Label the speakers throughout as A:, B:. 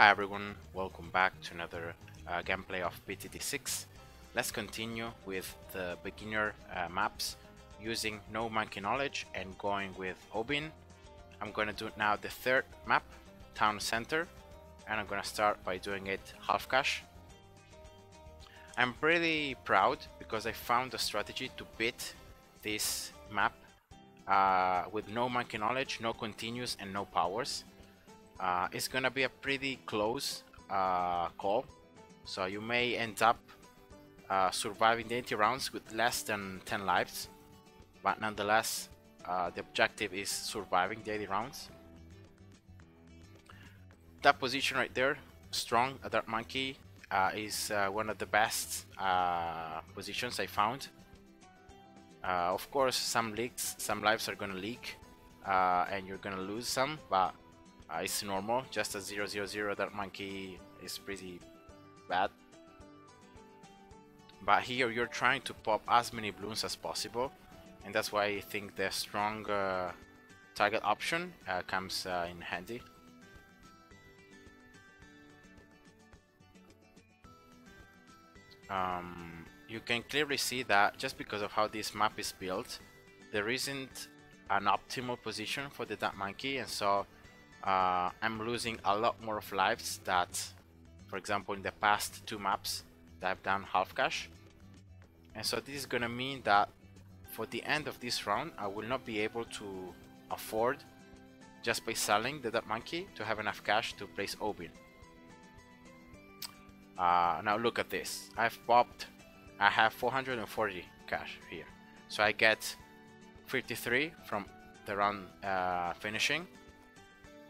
A: Hi everyone, welcome back to another gameplay of BTT6. Let's continue with the beginner maps using no monkey knowledge and going with Obin. I'm gonna do now the third map, Town Center, and I'm gonna start by doing it half cash. I'm pretty proud because I found a strategy to beat this map with no monkey knowledge, no continues, and no powers. It's gonna be a pretty close call, so you may end up surviving the 80 rounds with less than 10 lives, but nonetheless the objective is surviving the 80 rounds. That position right there, strong, a dark monkey, is one of the best positions I found. Of course, some leaks, some lives are gonna leak and you're gonna lose some, but it's normal. Just a 0-0-0 dark monkey is pretty bad. But here you're trying to pop as many balloons as possible, and that's why I think the strong target option comes in handy. You can clearly see that just because of how this map is built, there isn't an optimal position for the dark monkey, and so I'm losing a lot more of lives that, for example, in the past two maps that I've done half cash. And so this is gonna mean that for the end of this round I will not be able to afford, just by selling the dark monkey, to have enough cash to place Obin. Now look at this. I have 440 cash here, so I get 53 from the round finishing.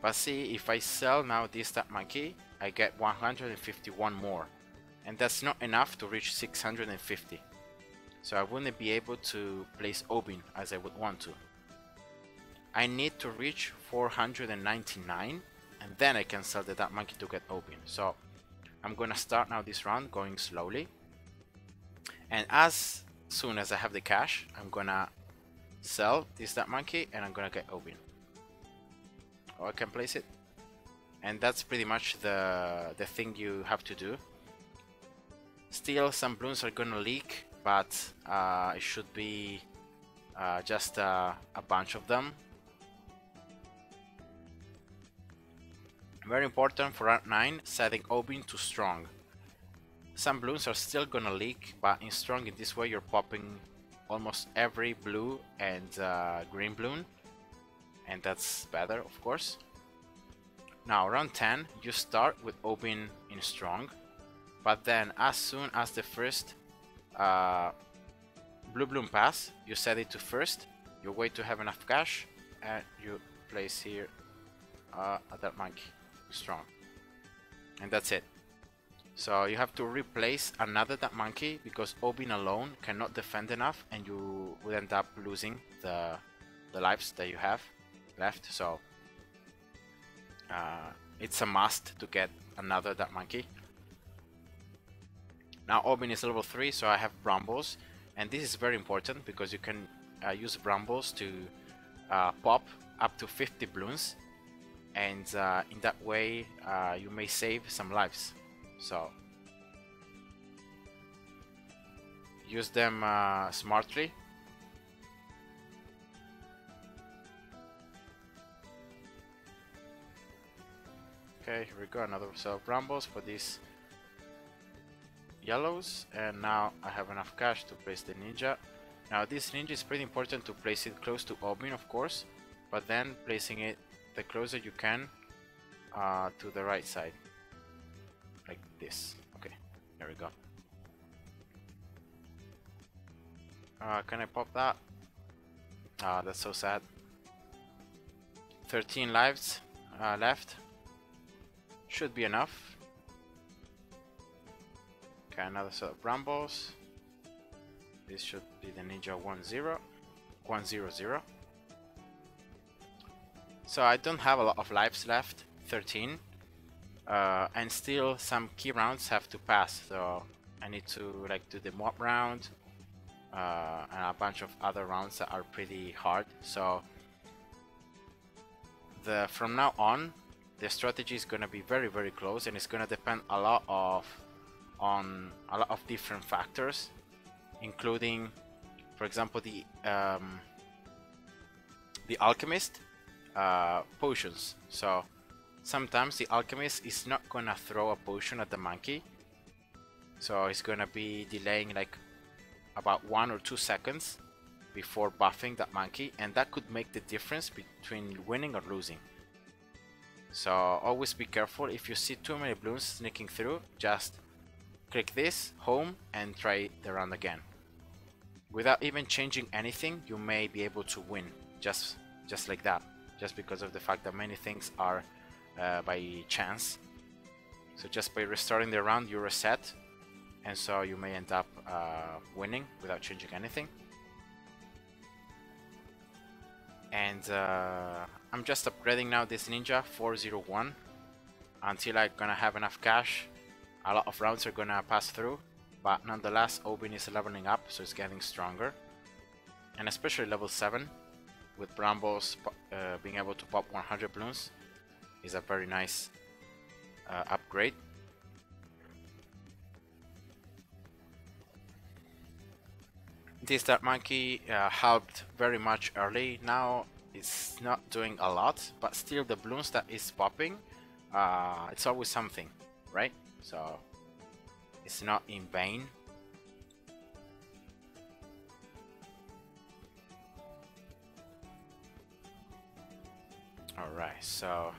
A: But see, if I sell now this dark monkey, I get 151 more, and that's not enough to reach 650. So I wouldn't be able to place Obin as I would want to. I need to reach 499, and then I can sell the dark monkey to get Obin. So I'm gonna start now this round going slowly, and as soon as I have the cash, I'm gonna sell this dark monkey and I'm gonna get Obin. Or I can place it, and that's pretty much the thing you have to do. Still, some balloons are gonna leak, but it should be just a bunch of them. Very important for round 9, setting Obin to strong. Some balloons are still gonna leak, but in strong, in this way you're popping almost every blue and green balloon, and that's better, of course. Now round 10, you start with Obin in strong, but then as soon as the first blue balloon pass, you set it to first, you wait to have enough cash, and you place here a dark monkey strong, and that's it. So you have to replace another dark monkey because Obin alone cannot defend enough, and you will end up losing the lives that you have left. So it's a must to get another dark monkey. Now Obin is level 3, so I have brambles, and this is very important because you can use brambles to pop up to 50 balloons, and in that way you may save some lives. So use them smartly. Okay, here we go, another set of brambles for these yellows, and now I have enough cash to place the ninja. Now this ninja is pretty important to place it close to Obin, of course, but then placing it the closer you can to the right side, like this. Okay, there we go. Can I pop that? That's so sad. 13 lives left. Should be enough. Okay, another set of brambles. This should be the ninja 100. So I don't have a lot of lives left, 13, and still some key rounds have to pass. So I need to do the mob round and a bunch of other rounds that are pretty hard. So from now on, the strategy is gonna be very very close, and it's gonna depend a lot of on a lot of different factors, including, for example, the alchemist potions. So sometimes the alchemist is not gonna throw a potion at the monkey, so it's gonna be delaying like about 1 or 2 seconds before buffing that monkey, and that could make the difference between winning or losing. So always be careful. If you see too many Bloons sneaking through, just click this, home, and try the round again. Without even changing anything, you may be able to win just like that, just because of the fact that many things are by chance. So just by restarting the round, you reset, and so you may end up winning without changing anything. And I'm just upgrading now this ninja 401 until I'm gonna have enough cash. A lot of rounds are gonna pass through, but nonetheless Obin is leveling up, so it's getting stronger, and especially level 7 with Brambles being able to pop 100 Bloons is a very nice upgrade. This Dark Monkey helped very much early. Now it's not doing a lot, but still the Bloons that is popping, it's always something, right? So it's not in vain. Alright, so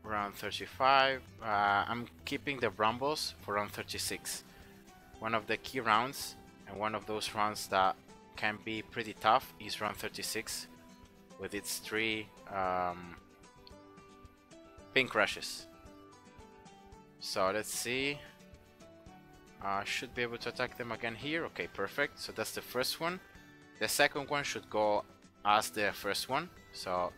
A: round 35, I'm keeping the Brambles for round 36. One of the key rounds, and one of those rounds that can be pretty tough, is round 36 with its 3 pink rushes. So let's see, I should be able to attack them again here. Okay, perfect. So that's the first one. The second one should go as the first one, so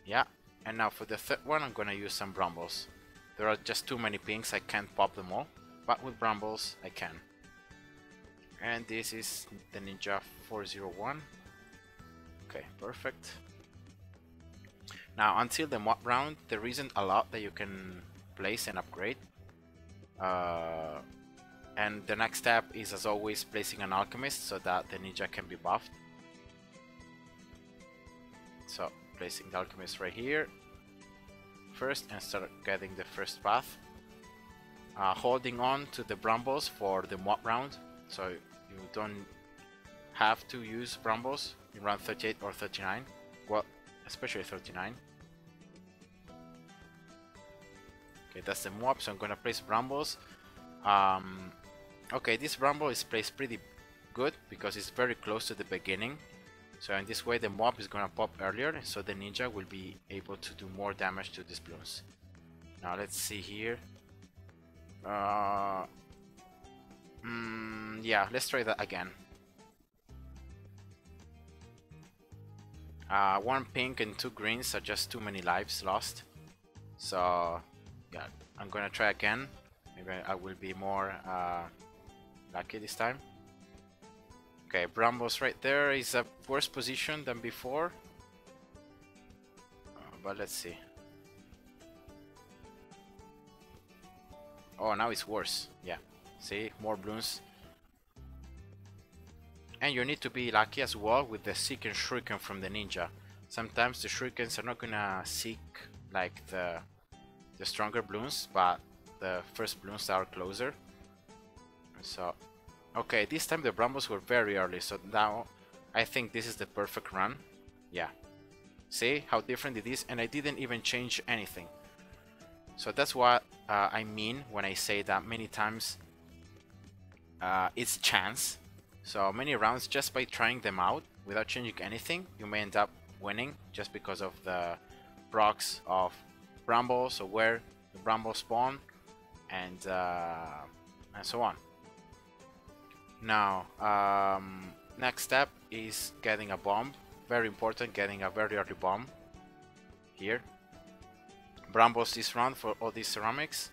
A: yeah. And now for the third one, I'm gonna use some Brambles. There are just too many pinks, I can't pop them all, but with Brambles I can. And this is the Ninja 401. Okay, perfect. Now until the mob round, there isn't a lot that you can place and upgrade. And the next step is, as always, placing an alchemist so that the ninja can be buffed. So placing the alchemist right here first and start getting the first path. Holding on to the Brambles for the mob round, so you don't have to use Brambles in round 38 or 39. Well, especially 39. Okay, that's the mob, so I'm gonna place Brambles. Okay, this Bramble is placed pretty good because it's very close to the beginning. So in this way the mob is gonna pop earlier, so the ninja will be able to do more damage to these Bloons. Now let's see here. Yeah, let's try that again. 1 pink and 2 greens are just too many lives lost. So yeah, I'm gonna try again. Maybe I will be more lucky this time. Okay, Brambles right there is a worse position than before. But let's see. Oh, now it's worse. Yeah, see, more Bloons. And you need to be lucky as well with the Seek and Shuriken from the ninja. Sometimes the Shurikens are not gonna seek like the stronger Bloons, but the first Bloons that are closer. So, okay, this time the Brambles were very early, so now I think this is the perfect run. Yeah, see how different it is, and I didn't even change anything. So that's what I mean when I say that many times it's chance. So many rounds, just by trying them out without changing anything, you may end up winning just because of the procs of Brambles, or where the Brambles spawn, and so on. Now, next step is getting a bomb. Very important, getting a very early bomb here. Brambles this round for all these ceramics.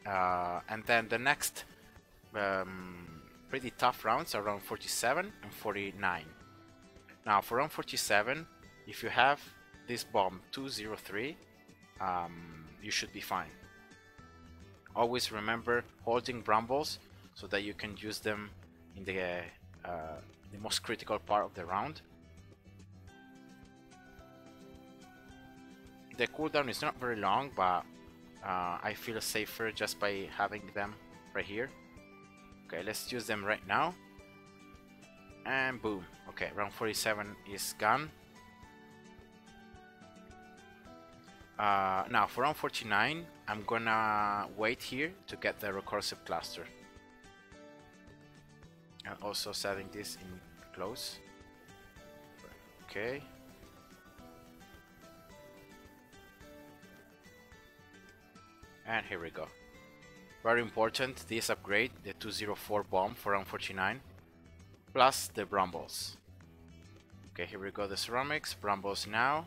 A: And then the next pretty tough rounds are around 47 and 49. Now for round 47, if you have this bomb 203, you should be fine. Always remember holding brambles so that you can use them in the most critical part of the round. The cooldown is not very long, but I feel safer just by having them right here. Okay, let's use them right now. And boom. Okay, round 47 is gone. Now for round 49, I'm gonna wait here to get the recursive cluster. And also setting this in close. Okay. And here we go. Very important, this upgrade, the 204 bomb for round 49, plus the brambles. Okay, here we go, the ceramics, brambles now.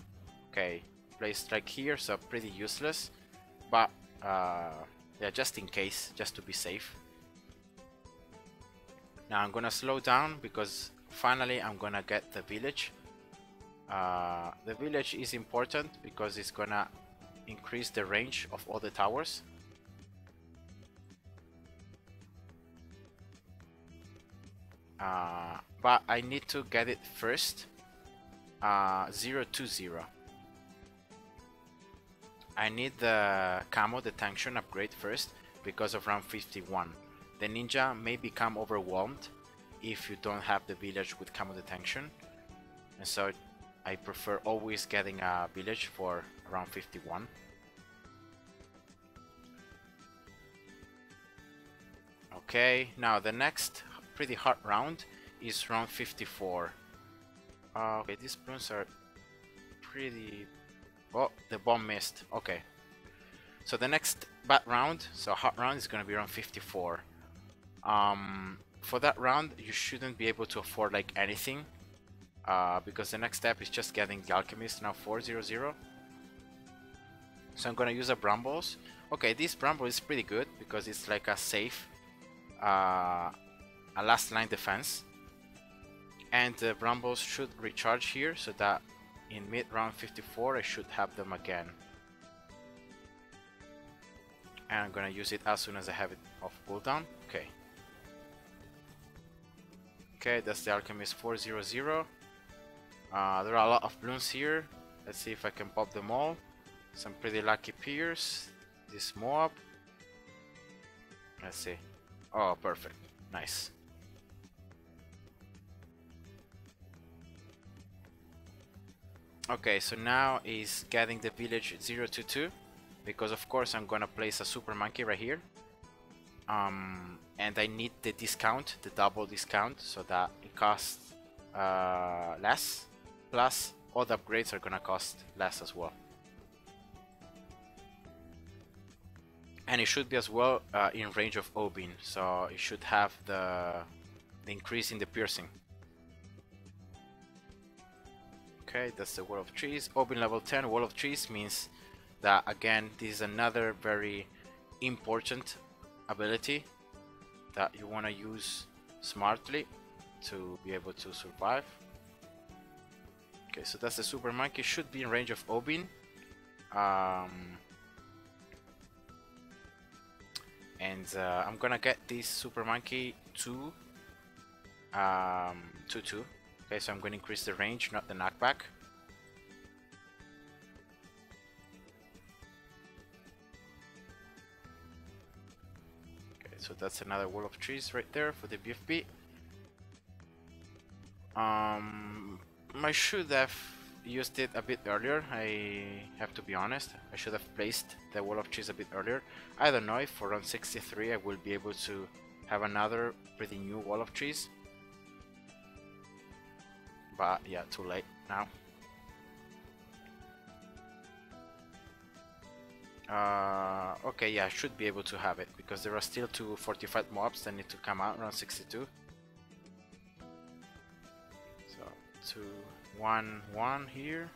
A: Okay, placed like here, so pretty useless, but yeah, just in case, just to be safe. Now I'm gonna slow down because finally I'm gonna get the village. The village is important because it's gonna increase the range of all the towers. But I need to get it first. 020. I need the camo detection upgrade first because of round 51. The ninja may become overwhelmed if you don't have the village with camo detection, and so I prefer always getting a village for round 51. Okay, now the next pretty hard round is round 54. Okay, these Bloons are pretty... Oh, the bomb missed. Okay. So the next bad round, so hard round, is gonna be round 54. For that round, you shouldn't be able to afford like anything, because the next step is just getting the alchemist now 400. So I'm gonna use a brambles. Okay, this bramble is pretty good because it's like a safe, a last line defense, and the brambles should recharge here so that in mid round 54 I should have them again. And I'm gonna use it as soon as I have it off cooldown. Okay. Okay, that's the alchemist 400. There are a lot of Bloons here. Let's see if I can pop them all. Some pretty lucky peers. This mob. Let's see. Oh, perfect. Nice. Okay, so now is getting the village 022, because of course I'm gonna place a super monkey right here. And I need the discount, the double discount, so that it costs less. Plus, all the upgrades are gonna cost less as well. And it should be as well in range of Obin, so it should have the increase in the piercing. Okay, that's the Wall of Trees. Obin level 10, Wall of Trees means that again, this is another very important ability that you want to use smartly to be able to survive. Okay, so that's the super monkey, should be in range of Obin. I'm gonna get this super monkey to 2-2. Okay, so I'm going to increase the range, not the knockback. Okay, so that's another wall of trees right there for the BFB. I should have used it a bit earlier, I have to be honest. I should have placed the wall of trees a bit earlier. I don't know if for round 63 I will be able to have another pretty new wall of trees. But yeah, too late now. Okay, yeah, I should be able to have it because there are still 2 fortified mobs that need to come out around 62. So 2, 1, 1 here.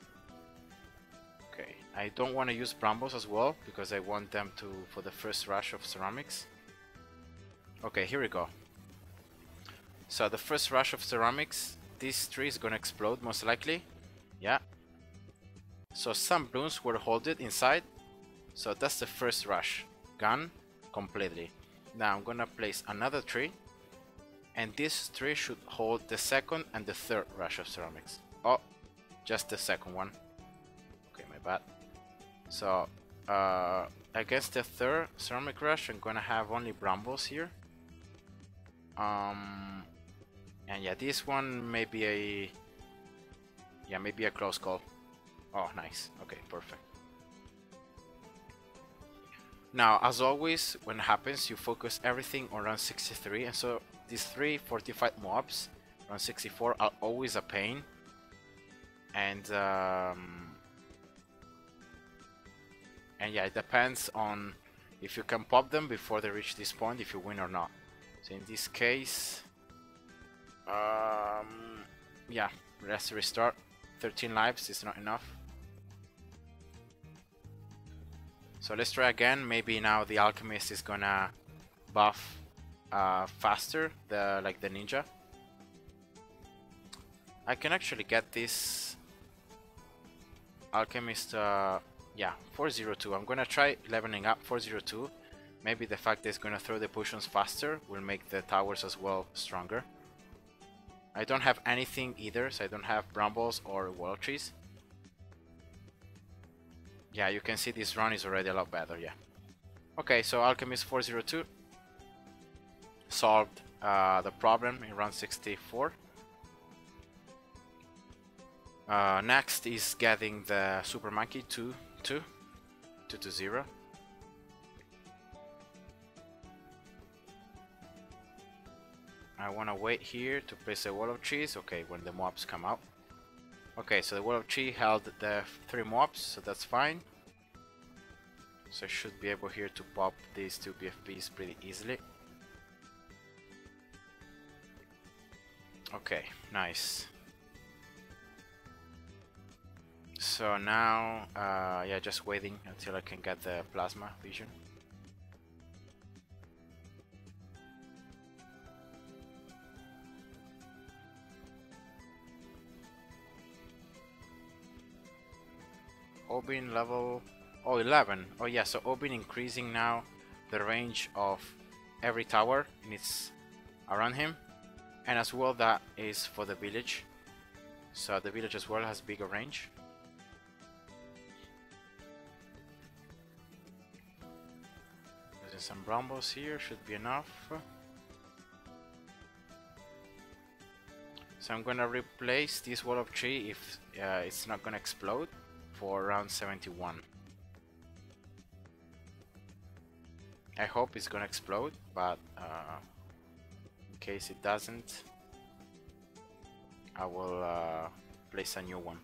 A: Okay, I don't want to use brambles as well because I want them to for the first rush of ceramics. Okay, here we go. So the first rush of ceramics this tree is gonna explode most likely. Yeah. So some Bloons will hold it inside. So that's the first rush. Gone completely. Now I'm gonna place another tree. And this tree should hold the second and the third rush of ceramics. Oh, just the second one. Okay, my bad. So, against the third ceramic rush, I'm gonna have only brambles here. And yeah, this one may be a... Yeah, maybe a close call. Oh, nice. Okay, perfect. Now, as always, when it happens, you focus everything on round 63, and so these 3 fortified mobs, round 64, are always a pain. And yeah, it depends on if you can pop them before they reach this point, if you win or not. So in this case, yeah, let's restart. 13 lives is not enough. So let's try again. Maybe now the alchemist is gonna buff faster, like the ninja. I can actually get this alchemist, yeah, 402. I'm gonna try leveling up 402. Maybe the fact that it's gonna throw the potions faster will make the towers as well stronger. I don't have anything either, so I don't have brambles or wall trees. Yeah, you can see this run is already a lot better, yeah. Okay, so Alchemist 402 solved the problem in round 64. Next is getting the Super Monkey 2-2 to 0. I want to wait here to place a wall of trees. Okay, when the mobs come out. Okay, so the wall of tree held the 3 mobs, so that's fine. So I should be able here to pop these 2 BFBs pretty easily. Okay, nice. So now, yeah, just waiting until I can get the plasma vision. Obin level 11. Oh yeah, so Obin increasing now the range of every tower it's around him, and as well that is for the village. So the village as well has bigger range. There's some brambles here, should be enough. So I'm gonna replace this wall of tree if it's not gonna explode for round 71. I hope it's gonna explode, but in case it doesn't, I will place a new one.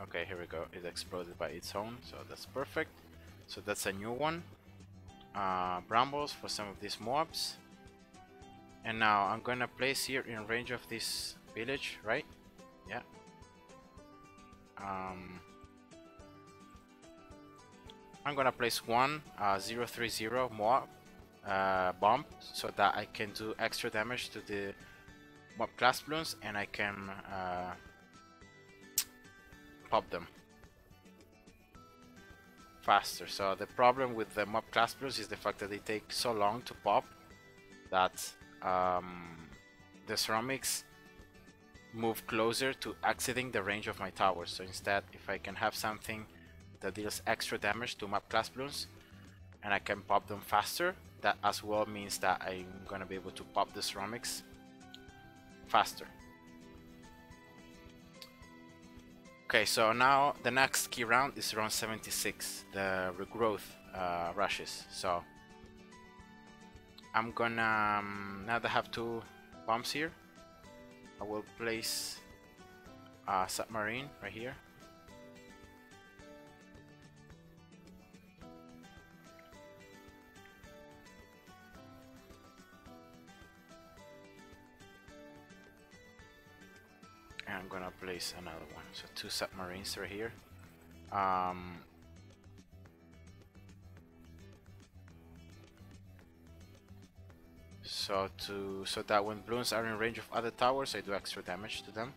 A: Okay, here we go. It exploded by its own, so that's perfect. So that's a new one. Brambles for some of these mobs. And now I'm gonna place here in range of this village, right? Yeah. I'm gonna place one 030 mob bomb so that I can do extra damage to the mob class balloons, and I can pop them faster. So the problem with the mob class balloons is the fact that they take so long to pop that the ceramics move closer to exiting the range of my towers. So instead, if I can have something that deals extra damage to mob class balloons and I can pop them faster, that as well means that I'm gonna be able to pop the ceramics faster. Okay, so now the next key round is round 76, the regrowth rushes. So I'm gonna, now that I have 2 bombs here, I will place a submarine right here. gonna place another one. So 2 submarines right here. Um, so that when balloons are in range of other towers, I do extra damage to them.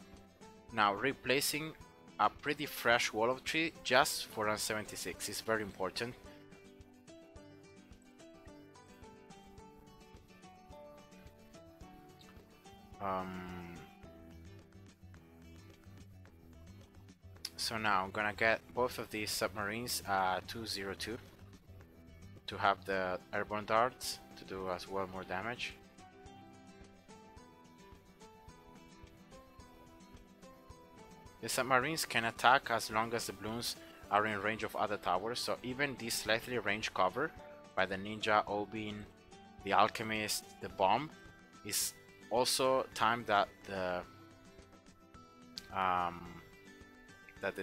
A: Now replacing a pretty fresh wall of tree just for run 76 is very important. So now I'm gonna get both of these submarines 202 to have the airborne darts to do as well more damage. The submarines can attack as long as the balloons are in range of other towers, so even this slightly range cover by the Ninja, Obin, the Alchemist, the Bomb is also time that the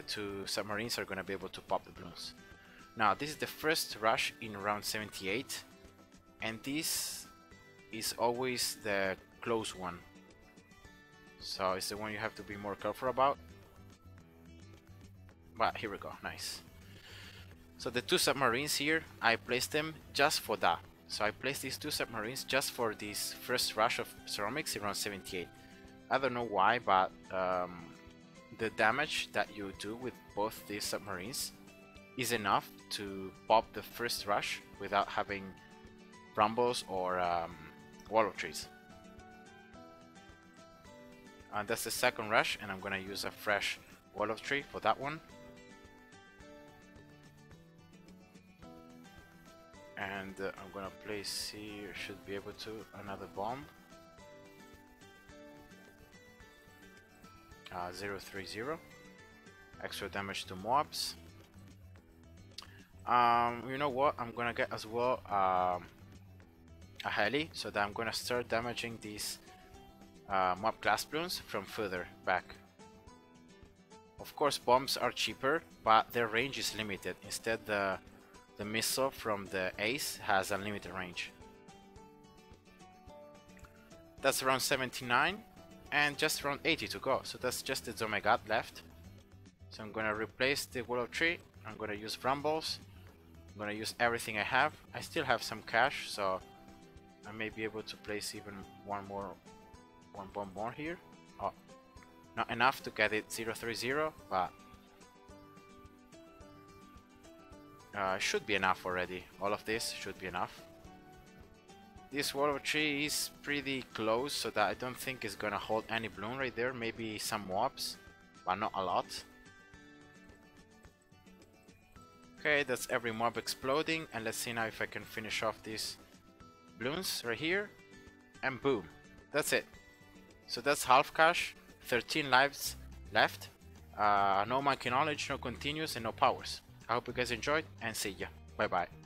A: 2 submarines are going to be able to pop the balloons. Now this is the first rush in round 78, and this is always the close one, so it's the one you have to be more careful about. But here we go, nice. So the 2 submarines here, I placed them just for that. So I placed these 2 submarines just for this first rush of ceramics in round 78. I don't know why, but the damage that you do with both these submarines is enough to pop the first rush without having rumbles or wall of trees. And that's the second rush, and I'm gonna use a fresh wall of tree for that one. And I'm gonna place here, should be able to, another bomb. 030. Extra damage to mobs. You know what? I'm gonna get as well a heli, so that I'm gonna start damaging these mob class balloons from further back. Of course, bombs are cheaper, but their range is limited. Instead, the missile from the ace has unlimited range. That's around 79 and just around 80 to go, so that's just the Zomegat left. So I'm gonna replace the wall of tree. I'm gonna use rumbles. I'm gonna use everything I have. I still have some cash, so I may be able to place even one bomb more here. Oh, not enough to get it 030, but should be enough already. All of this should be enough. This wall of tree is pretty close, so that I don't think it's gonna hold any balloon right there. Maybe some mobs, but not a lot. Okay, that's every mob exploding, and let's see now if I can finish off these balloons right here, and boom, that's it. So that's half cash, 13 lives left, no monkey knowledge, no continues, and no powers. I hope you guys enjoyed, and see ya. Bye bye.